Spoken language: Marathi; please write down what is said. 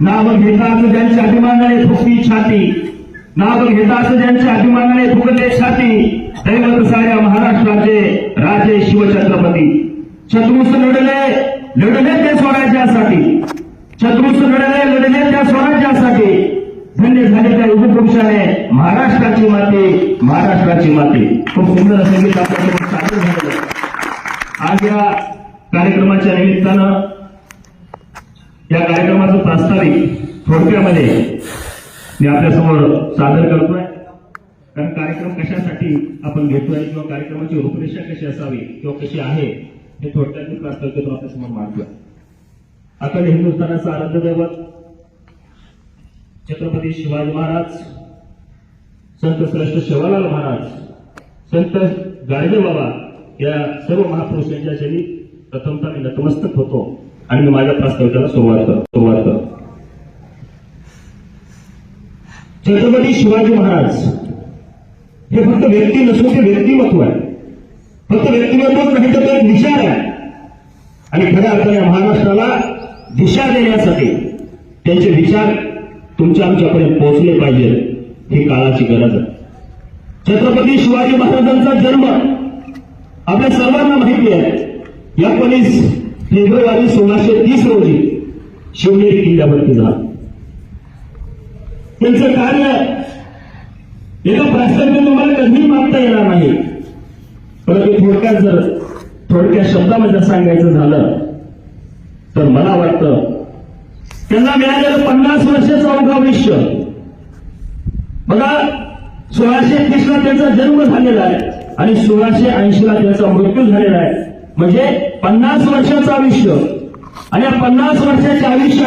नाव घेताच ज्यांच्या अभिमानाने फुकली छाती, नाव घेताच ज्यांच्या अभिमानाने फुकते छाती, दैवत साऱ्या महाराष्ट्राचे राजे शिवछत्रपती. शत्रूस लढले ते स्वराज्यासाठी, शत्रूस लढले त्या स्वराज्यासाठी. धन्य झाले त्या युगपुरुषाने महाराष्ट्राची माते, महाराष्ट्राची माते. खूप सुंदर संगीत आपल्यासमोर सादर झालेलं. आज या कार्यक्रमाच्या निमित्तानं या कार्यक्रमाचं प्रास्ताविक थोडक्यामध्ये मी आपल्यासमोर सादर करतोय. कारण कार्यक्रम कशासाठी आपण घेतोय किंवा कार्यक्रमाची रूपरेषा कशी असावी किंवा कशी आहे हे थोडक्यात मी प्रास्ताविक आपल्यासमोर मांडतोय. अखंड हिंदुस्थानाचा आराध्य दैवत छत्रपती शिवाजी महाराज, संत श्रेष्ठ सेवालाल महाराज, संत गाडगे बाबा या सर्व महापुरुषांच्या चरणी प्रथमतः मी नतमस्तक होतो आणि मी माझ्या प्रास्ताविकाला सुरुवात करतो. छत्रपती शिवाजी महाराज हे फक्त व्यक्ती नसून ते व्यक्तिमत्व आहे. फक्त व्यक्तिमत्वच नाही तर तो एक विचार आहे. आणि खऱ्या अर्थाने महाराष्ट्राला दिशा देण्यासाठी त्यांचे विचार तुमच्या आमच्यापर्यंत पोहोचले पाहिजेत ही काळाची गरज आहे. छत्रपती शिवाजी महाराजांचा जन्म आपल्या सर्वांना माहिती आहे. 19 फेब्रुवारी 1630 रोजी शिवनेरी किल्ल्यावरती झाला. त्यांचं कार्य एका प्रास्ताविक तुम्हाला कधीही मागता येणार नाही. परंतु थोडक्या शब्दामध्ये सांगायचं झालं तर मला वाटतं त्यांना मिळालेलं 50 वर्षाचं अवघं आयुष्य बघा. 1630 ला त्यांचा जन्म झालेला आहे आणि 1680 ला त्यांचा मृत्यू झालेला आहे. म्हणजे 50 वर्षाचं आयुष्य आणि या 50 वर्षाच्या आयुष्यात